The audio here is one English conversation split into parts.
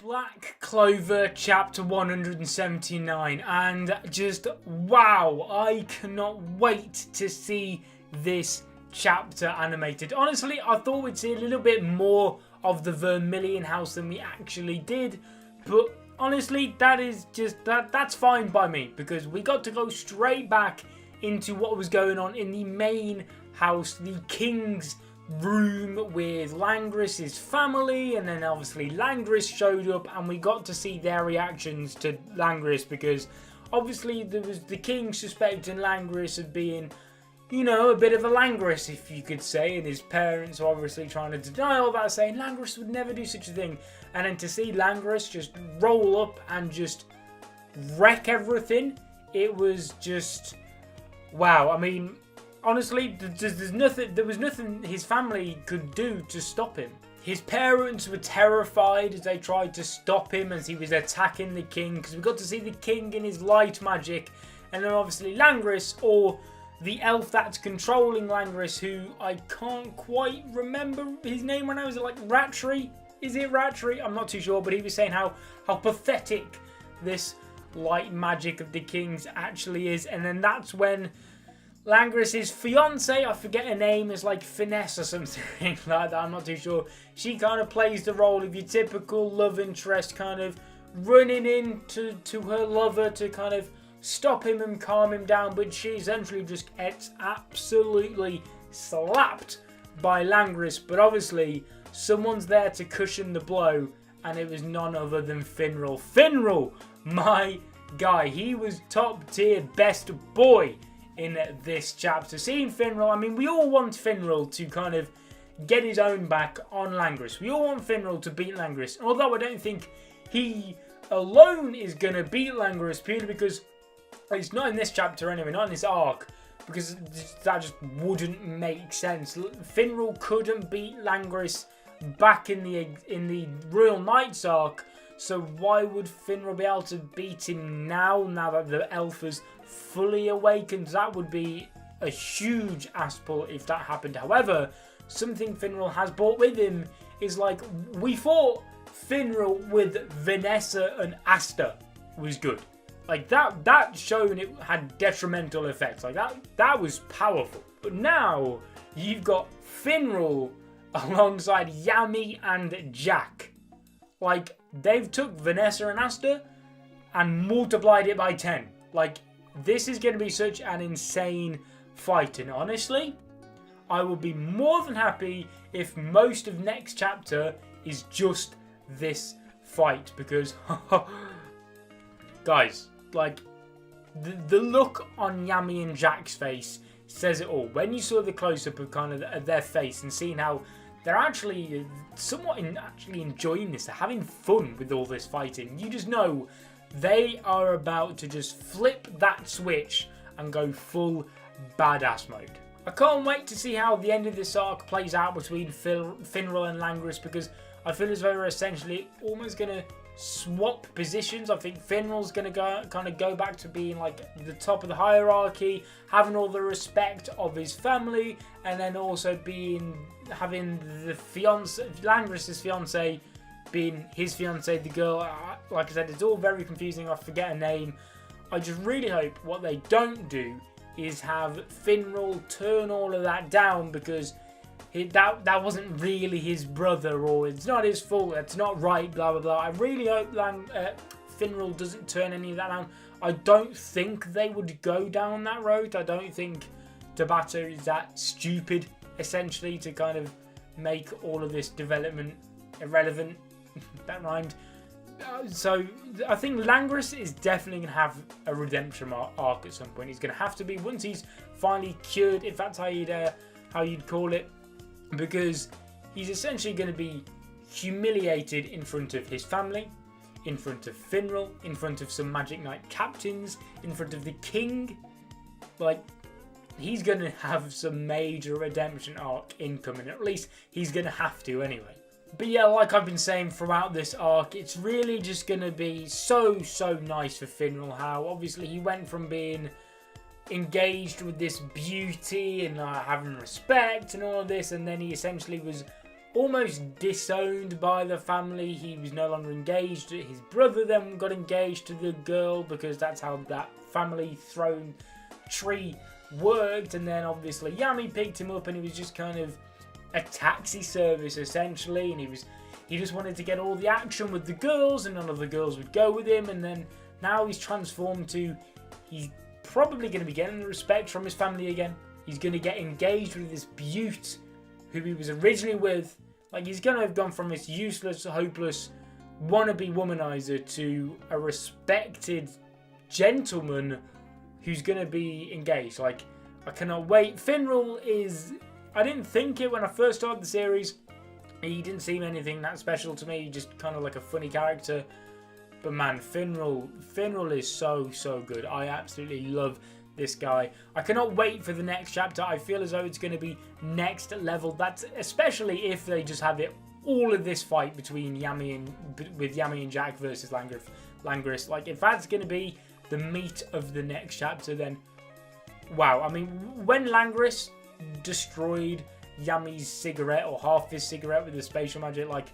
Black Clover chapter 179, and just wow, I cannot wait to see this chapter animated. Honestly, I thought we'd see a little bit more of the Vermilion house than we actually did, but honestly, that's fine by me, because we got to go straight back into what was going on in the main house, the king's room with Langris's family, and then obviously Langris showed up and we got to see their reactions to Langris, because obviously there was the king suspecting Langris of being, you know, a bit of a Langris, if you could say, and his parents are obviously trying to deny all that, saying Langris would never do such a thing. And then to see Langris just roll up and just wreck everything, it was just wow. I mean, honestly, there was nothing his family could do to stop him. His parents were terrified as they tried to stop him as he was attacking the king, because we got to see the king in his light magic, and then obviously Langris, or the elf that's controlling Langris, who I can't quite remember his name right now. Is it like Ratri? Is it Ratri? I'm not too sure, but he was saying how pathetic this light magic of the king's actually is, and then that's when Langris's fiance, I forget her name, is like Finesse or something like that, I'm not too sure. She kind of plays the role of your typical love interest, kind of running into her lover to kind of stop him and calm him down, but she essentially just gets absolutely slapped by Langris. But obviously, someone's there to cushion the blow, and it was none other than Finral. Finral, my guy, he was top tier best boy in this chapter. Seeing Finral, I mean, we all want Finral to kind of get his own back on Langris. We all want Finral to beat Langris. Although I don't think he alone is going to beat Langris, purely because it's not in this chapter anyway, not in this arc, because that just wouldn't make sense. Finral couldn't beat Langris back in the Royal Knights arc, so why would Finral be able to beat him now that the elf is fully awakened? That would be a huge ass pull if that happened. However, something Finral has brought with him is, like, we thought Finral with Vanessa and Asta was good. Like, that shown it had detrimental effects. Like, that was powerful. But now you've got Finral alongside Yami and Jack. Like, they've took Vanessa and Asta and multiplied it by 10. Like, this is going to be such an insane fight, and honestly, I will be more than happy if most of next chapter is just this fight, because guys, like, the look on Yami and Jack's face says it all. When you saw the close-up of kind of their face and seeing how they're actually somewhat actually enjoying this, they're having fun with all this fighting, you just know they are about to just flip that switch and go full badass mode. I can't wait to see how the end of this arc plays out between Finral and Langris, because I feel as though they're essentially almost going to swap positions. I think Finral's going to go back to being like the top of the hierarchy, having all the respect of his family, and then also having the fiance, Langris's fiance, being his fiance, the girl. Like I said, it's all very confusing. I forget her name. I just really hope what they don't do is have Finral turn all of that down, because that wasn't really his brother, or it's not his fault, it's not right, blah blah blah. I really hope Finral doesn't turn any of that down. I don't think they would go down that road. I don't think Tabata is that stupid, essentially, to kind of make all of this development irrelevant. That rhymed. So I think Langris is definitely going to have a redemption arc at some point. He's going to have to be, once he's finally cured, if that's how you'd call it, because he's essentially going to be humiliated in front of his family, in front of Finral, in front of some Magic Knight captains, in front of the king. Like, he's going to have some major redemption arc incoming. At least he's going to have to anyway. But yeah, like I've been saying throughout this arc, it's really just going to be so nice for Finral, how obviously he went from being engaged with this beauty and having respect and all of this, and then he essentially was almost disowned by the family. He was no longer engaged. His brother then got engaged to the girl because that's how that family throne tree worked. And then obviously Yami picked him up, and he was just kind of a taxi service essentially, and he just wanted to get all the action with the girls, and none of the girls would go with him. And then now he's transformed to, he's probably going to be getting the respect from his family again. He's going to get engaged with this beaut who he was originally with. Like, he's going to have gone from this useless, hopeless, wannabe womanizer to a respected gentleman who's going to be engaged. Like, I cannot wait. Finral is, I didn't think it when I first started the series. He didn't seem anything that special to me, just kind of like a funny character. But man, Finral is so good. I absolutely love this guy. I cannot wait for the next chapter. I feel as though it's going to be next level. That's especially if they just have it, all of this fight between Yami and Jack versus Langris. Like, if that's going to be the meat of the next chapter, then wow. I mean, when Langris destroyed Yami's cigarette, or half his cigarette, with the spatial magic, like,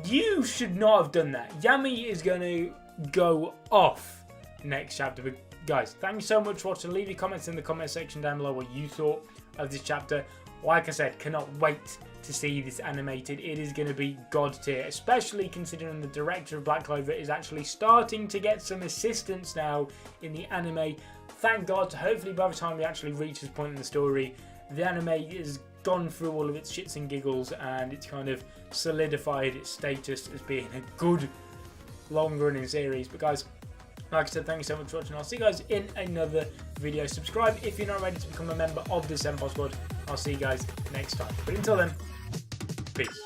you should not have done that. Yami is going to go off next chapter. But guys, thank you so much for watching. Leave your comments in the comment section down below what you thought of this chapter. Like I said, cannot wait to see this animated. It is going to be god tier, especially considering the director of Black Clover is actually starting to get some assistance now in the anime. Thank God. Hopefully by the time we actually reach this point in the story, the anime is gone through all of its shits and giggles, and it's kind of solidified its status as being a good long running series. But guys, like I said, thank you so much for watching. I'll see you guys in another video. Subscribe if you're not ready to become a member of the Senpai Squad. I'll see you guys next time. But until then, peace.